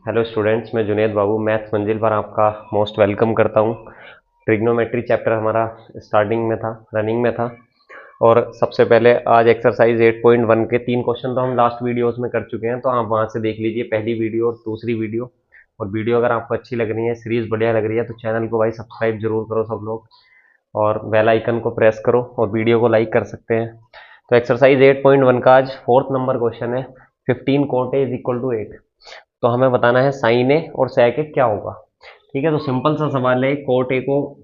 Hello students, मैं जुनेद बाबू maths मंजिल पर आपका मोस्ट वेलकम करता हूँ। ट्रिग्नोमेट्री चैप्टर हमारा स्टार्टिंग में था, रनिंग में था। और सबसे पहले आज एक्सरसाइज 8.1 के 3 क्वेश्चन तो हम लास्ट वीडियोस में कर चुके हैं, तो आप वहाँ से देख लीजिए पहली वीडियो और दूसरी वीडियो। और वीडियो अगर आपको अच्छी लग रही है, सीरीज़ बढ़िया लग रही है, तो चैनल को भाई सब्सक्राइब जरूर करो सब लोग, और बेल आइकन को प्रेस करो और वीडियो को लाइक कर सकते हैं। तो एक्सरसाइज 8.1 का आज 4th नंबर क्वेश्चन है। 15 cot A is equal to 8। तो हमें बताना है साइन ए और sec ए क्या होगा। ठीक है, तो सिंपल सा सवाल है। कोट ए को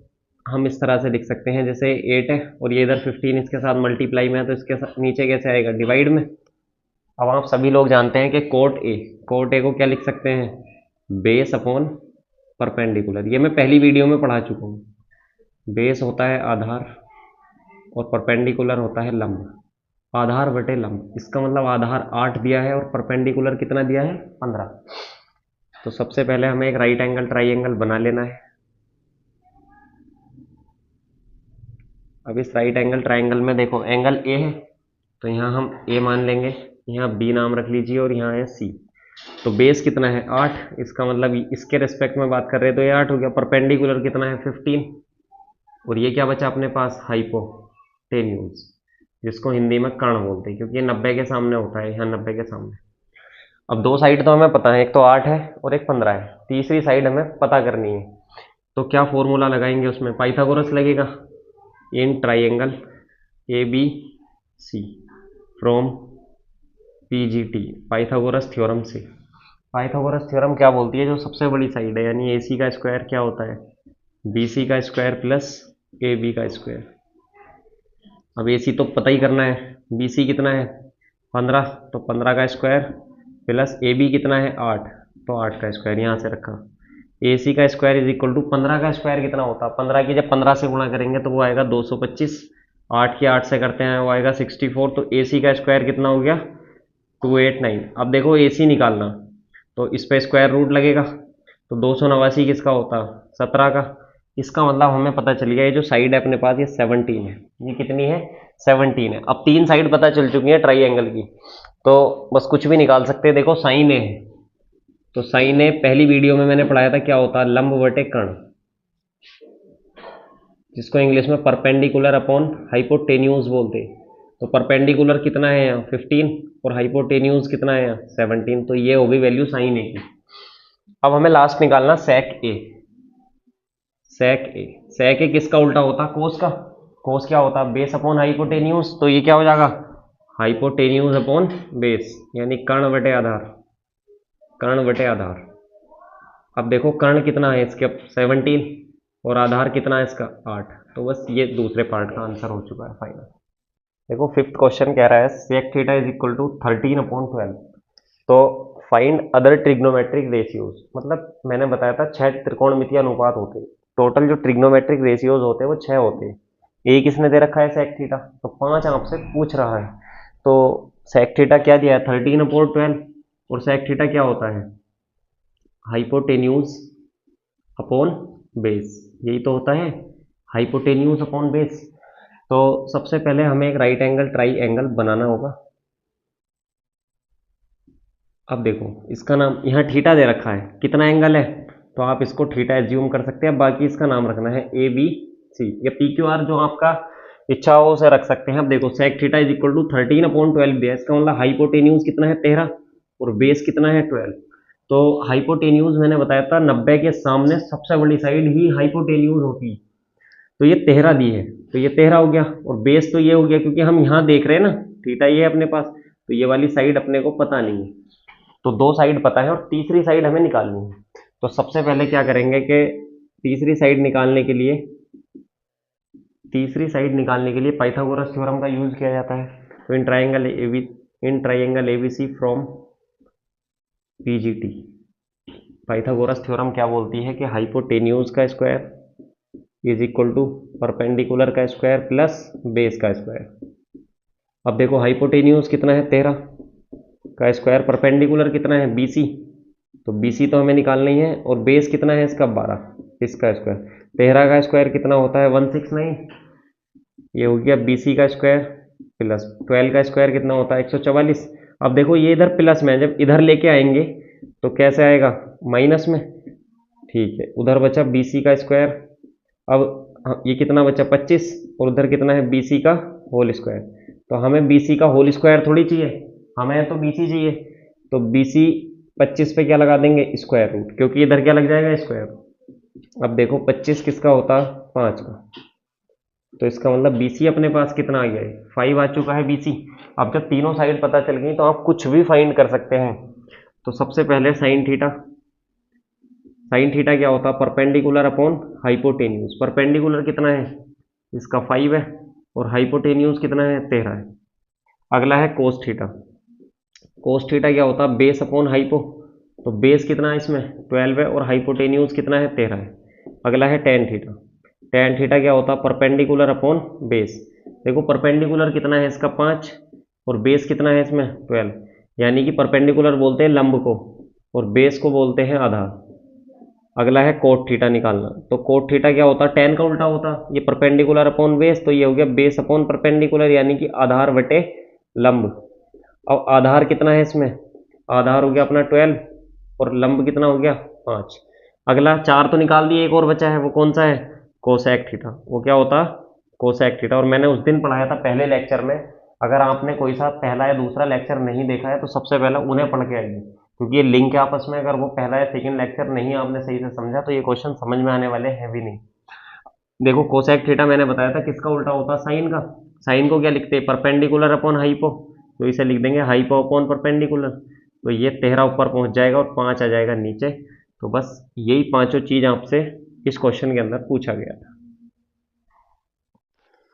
हम इस तरह से लिख सकते हैं, जैसे 8 है और ये इधर 15 इसके साथ मल्टीप्लाई में है, तो इसके नीचे कैसे आएगा, डिवाइड में। अब आप सभी लोग जानते हैं कि कोट ए को क्या लिख सकते हैं, बेस अपॉन परपेंडिकुलर। ये मैं पहली वीडियो में पढ़ा चुका हूँ। बेस होता है आधार और परपेंडिकुलर होता है लंब। आधार बटे लंब, इसका मतलब आधार 8 दिया है और परपेंडिकुलर कितना दिया है, 15। तो सबसे पहले हमें एक राइट एंगल ट्राइंगल बना लेना है। अब इस राइट एंगल ट्राइंगल में देखो एंगल ए है, तो यहाँ हम ए मान लेंगे, यहाँ बी नाम रख लीजिए और यहाँ है सी। तो बेस कितना है, 8। इसका मतलब इसके रेस्पेक्ट में बात कर रहे हैं तो ये 8 हो गया। परपेंडिकुलर कितना है, 15। और ये क्या बचा अपने पास, हाइपोटेन्यूज, जिसको हिंदी में कर्ण बोलते हैं, क्योंकि ये 90 के सामने होता है, यहाँ 90 के सामने। अब दो साइड तो हमें पता है, एक तो 8 है और एक 15 है। तीसरी साइड हमें पता करनी है, तो क्या फॉर्मूला लगाएंगे उसमें, पाइथागोरस लगेगा। In triangle A B C from P G T, Pythagoras theorem से। पाइथागोरस थ्योरम क्या बोलती है, जो सबसे बड़ी साइड है, यानी ए सी का स्क्वायर क्या होता है, बी सी का स्क्वायर प्लस ए बी का स्क्वायर। अब ए सी तो पता ही करना है, बी सी कितना है 15, तो 15 का स्क्वायर प्लस ए बी कितना है 8, तो 8 का स्क्वायर यहाँ से रखा। ए सी का स्क्वायर इज इक्वल टू 15 का स्क्वायर कितना होता है, 15 की जब 15 से गुणा करेंगे तो वो आएगा 225। 8 की 8 से करते हैं वो आएगा 64। तो ए सी का स्क्वायर कितना हो गया, 289। अब देखो ए सी निकालना, तो इस पर स्क्वायर रूट लगेगा, तो 289 किसका होता, 17 का। इसका मतलब हमें पता चल गया ये जो साइड है अपने पास ये 17 है। ये कितनी है, 17 है। अब तीन साइड पता चल चुकी है ट्राइंगल की, तो बस कुछ भी निकाल सकते हैं। देखो साइन ए है, तो साइन ए पहली वीडियो में मैंने पढ़ाया था क्या होता है, लंब बटे कर्ण, जिसको इंग्लिश में परपेंडिकुलर अपॉन हाइपोटेन्यूज बोलते हैं। तो परपेंडिकुलर कितना है यहाँ 15 और हाइपोटेन्यूज कितना है यहाँ 17। तो ये होगी वैल्यू साइन ए की। अब हमें लास्ट निकालना सेक ए। सेक ए किसका उल्टा होता, कोस का। कोस क्या होता, बेस अपॉन हाइपोटेन्यूज। तो ये क्या हो जाएगा, हाइपोटेन्यूज अपॉन बेस, यानी कर्ण बटे आधार, कर्ण बटे आधार। अब देखो कर्ण कितना है इसके, 17, और आधार कितना है इसका 8। तो बस ये दूसरे पार्ट का आंसर हो चुका है फाइनल। देखो 5th क्वेश्चन कह रहा है sec theta is equal to 13/12। तो फाइंड अदर ट्रिग्नोमेट्रिक रेशियोज। मतलब मैंने बताया था 6 त्रिकोणमितीय अनुपात होते हैं। टोटल जो ट्रिग्नोमेट्रिक रेशियोज होते हैं वो 6 होते हैं। एक इसने दे रखा है सेक थीटा, तो 5 आपसे पूछ रहा है। तो सेक थीटा क्या दिया है, 13/12। और सेक थीटा क्या होता है, हाइपोटेन्यूज अपॉन बेस, यही तो होता है, हाइपोटेन्यूज अपॉन बेस। तो सबसे पहले हमें एक राइट एंगल ट्राई एंगल बनाना होगा। अब देखो इसका नाम यहाँ थीटा दे रखा है, कितना एंगल है, तो आप इसको थीटा एज्यूम कर सकते हैं। बाकी इसका नाम रखना है ए बी सी या पी क्यू आर, जो आपका इच्छा हो उसे रख सकते हैं। अब देखो sec theta is equal to 13/12 दिया है, इसका मतलब हाइपोटेन्यूज कितना है 13 और बेस कितना है 12। तो हाइपोटेन्यूज मैंने बताया था 90 के सामने सबसे बड़ी साइड ही हाइपोटेन्यूज होती है। तो ये 13 दी है, तो ये 13 हो गया। और बेस तो ये हो गया, क्योंकि हम यहाँ देख रहे हैं ना, थीटा ये है अपने पास, तो ये वाली साइड अपने को पता नहीं है। तो दो साइड पता है और तीसरी साइड हमें निकालनी है। तो सबसे पहले क्या करेंगे कि तीसरी साइड निकालने के लिए पाइथागोरस थ्योरम का यूज किया जाता है। तो in triangle ABC from PGT, Pythagoras theorem क्या बोलती है कि हाइपोटेन्यूज का square is equal to perpendicular का स्क्वायर प्लस बेस का स्क्वायर। अब देखो हाइपोटेन्यूज कितना है 13 का स्क्वायर, परपेंडिकुलर कितना है बीसी, तो बीसी तो हमें निकालना ही है। और बेस कितना है इसका 12, इसका स्क्वायर 13 का स्क्वायर कितना होता है 169। ये हो गया बीसी का स्क्वायर प्लस 12 का स्क्वायर कितना होता है 144। अब देखो ये इधर प्लस में, जब इधर लेके आएंगे तो कैसे आएगा, माइनस में, ठीक है। उधर बचा BC का स्क्वायर, अब ये कितना बचा 25, और उधर कितना है BC का होल स्क्वायर। तो हमें BC का होल स्क्वायर थोड़ी चाहिए, हमें तो BC चाहिए। तो BC 25 पे क्या लगा देंगे, स्क्वायर रूट, क्योंकि इधर क्या लग जाएगा, स्क्वायर। अब देखो 25 किसका होता, 5 का। तो इसका मतलब BC अपने पास कितना आ गया है, 5 आ चुका है BC। अब जब तीनों साइड पता चल गई तो आप कुछ भी फाइंड कर सकते हैं। तो सबसे पहले साइन थीटा, साइन थीटा क्या होता है, परपेंडिकुलर अपॉन हाइपोटेन्यूज। परपेंडिकुलर कितना है, इसका 5 है, और हाइपोटेन्यूज कितना है, 13 है। अगला है कोस थीटा। कोस थीटा क्या होता है, बेस अपॉन हाइपो। तो बेस कितना है इसमें, 12 है, और हाइपोटेन्यूज कितना है, 13 है। अगला है टेन थीटा। टेन थीटा क्या होता है, परपेंडिकुलर अपॉन बेस। देखो परपेंडिकुलर कितना है इसका 5, और बेस कितना है इसमें 12, यानी कि परपेंडिकुलर बोलते हैं लंब को, और बेस को बोलते हैं आधार। अगला है कोट थीटा निकालना। तो कोट थीटा क्या होता है, टेन का उल्टा होता, ये परपेंडिकुलर अपॉन बेस, तो ये हो गया बेस अपॉन परपेंडिकुलर, यानी कि आधार बटे लंब। अब आधार कितना है इसमें, आधार हो गया अपना 12, और लंब कितना हो गया 5। अगला 4 तो निकाल दिए, एक और बचा है, वो कौन सा है, कोसेक थीटा। वो क्या होता, कोसेक थीटा। और मैंने उस दिन पढ़ाया था पहले लेक्चर में, अगर आपने कोई सा पहला या दूसरा लेक्चर नहीं देखा है तो सबसे पहले उन्हें पढ़ के आइए, क्योंकि ये लिंक है आपस में। अगर वो पहला या सेकंड लेक्चर नहीं आपने सही से समझा तो ये क्वेश्चन समझ में आने वाले हैं भी नहीं। देखो कोसेक थीटा मैंने बताया था किसका उल्टा होता है, साइन का। साइन को क्या लिखते हैं, परपेंडिकुलर अपॉन हाइपो, तो इसे लिख देंगे हाइपो अपॉन परपेंडिकुलर। तो ये 13 ऊपर पहुंच जाएगा और 5 आ जाएगा नीचे। तो बस यही पांचों चीज आपसे इस क्वेश्चन के अंदर पूछा गया था।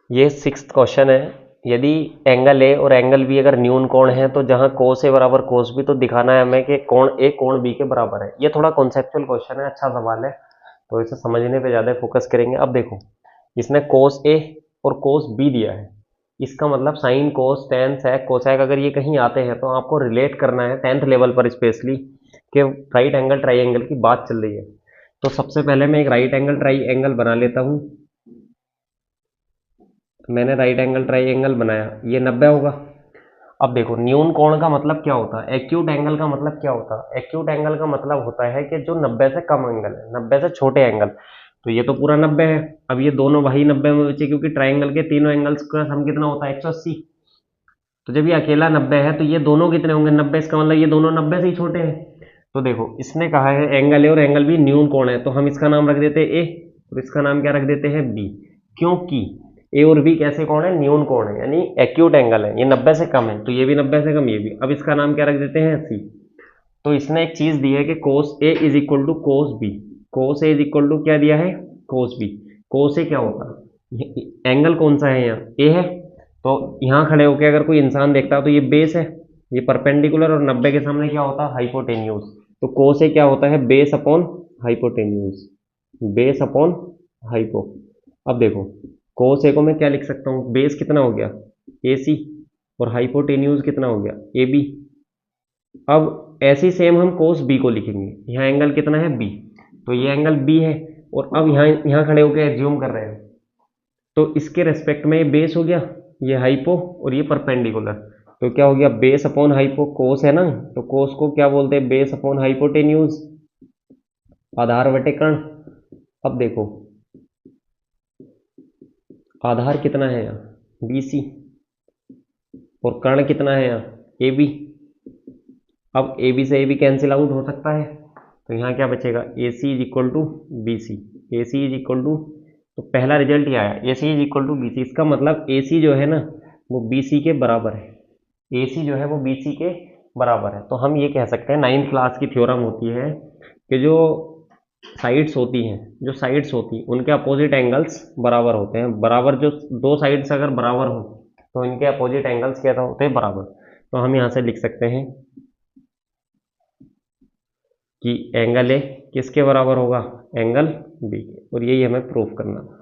ये 6th क्वेश्चन है। यदि एंगल ए और एंगल बी अगर न्यून कोण है, तो जहां कोस ए बराबर कोस बी, तो दिखाना है हमें कि कोण ए कोण बी के बराबर है। ये थोड़ा कॉन्सेप्चुअल क्वेश्चन है, अच्छा सवाल है, तो इसे समझने पे ज़्यादा फोकस करेंगे। अब देखो इसने कोस ए और कोस बी दिया है, इसका मतलब sine cos tan sec cosec अगर ये कहीं आते हैं तो आपको रिलेट करना है 10th लेवल पर स्पेशली, कि राइट एंगल ट्राइंगल की बात चल रही है। तो सबसे पहले मैं एक राइट एंगल ट्राइंगल बना लेता हूँ। मैंने राइट एंगल ट्राइंगल बनाया, ये 90 होगा। अब देखो न्यून कोण का मतलब क्या होता है, एक्यूट एंगल का मतलब क्या होता है, एक्यूट एंगल का मतलब होता है कि जो 90 से कम एंगल है, 90 से छोटे एंगल। तो ये तो पूरा 90 है। अब ये दोनों वही 90 में बचे, क्योंकि ट्राइंगल के तीनों एंगल्स का सम कितना होता है, 180। तो जब ये अकेला 90 है तो ये दोनों कितने होंगे, 90। इसका मतलब ये दोनों 90 से ही छोटे हैं। तो देखो इसने कहा है एंगल ए और एंगल बी न्यून कोण है, तो हम इसका नाम रख देते हैं ए, और इसका नाम क्या रख देते हैं बी, क्योंकि ए और बी कैसे कोण है, न्यून कोण है, यानी एक्यूट एंगल है। ये 90 से कम है, तो ये भी 90 से कम, ये भी। अब इसका नाम क्या रख देते हैं, सी। तो इसने एक चीज दी है कि cos A is equal to cos B. Cos A is equal to क्या दिया है, कोस बी। कोस ए क्या होगा, एंगल कौन सा है यहाँ, ए है। तो यहाँ खड़े होकर अगर कोई इंसान देखता है तो ये बेस है, ये परपेंडिकुलर, और 90 के सामने क्या होता है, हाइपोटेन्यूज। तो कोस ए क्या होता है, base upon hypotenuse, base upon hypo. अब देखो कोस ए को मैं क्या लिख सकता हूँ, बेस कितना हो गया ए सी, और हाइपोटेन्यूज कितना हो गया ए बी। अब ऐसे ही सेम हम कोस बी को लिखेंगे, यहाँ एंगल कितना है बी, तो ये एंगल बी है। और अब यहाँ खड़े होकर एज्यूम कर रहे हैं, तो इसके रेस्पेक्ट में ये बेस हो गया, ये हाइपो, और ये परपेंडिकुलर। तो क्या हो गया, बेस अपॉन हाइपो, कोस है ना, तो कोस को क्या बोलते हैं, बेस अपॉन हाइपोटेन्यूज, आधार बटे कर्ण। अब देखो आधार कितना है यहाँ BC, और कर्ण कितना है यहाँ AB। अब AB से AB कैंसिल आउट हो सकता है, तो यहाँ क्या बचेगा, AC is equal to BC। AC is equal to, तो पहला रिजल्ट ही आया AC is equal to BC। इसका मतलब AC जो है ना वो BC के बराबर है, AC जो है वो BC के बराबर है। तो हम ये कह सकते हैं 9th क्लास की थ्योरम होती है कि जो साइड्स होती हैं, जो साइड्स होती हैं उनके अपोजिट एंगल्स बराबर होते हैं। बराबर जो दो साइड्स अगर बराबर हो तो इनके अपोजिट एंगल्स क्या होते हैं, बराबर। तो हम यहाँ से लिख सकते हैं कि एंगल ए किसके बराबर होगा, एंगल बी के, और यही हमें प्रूफ करना था।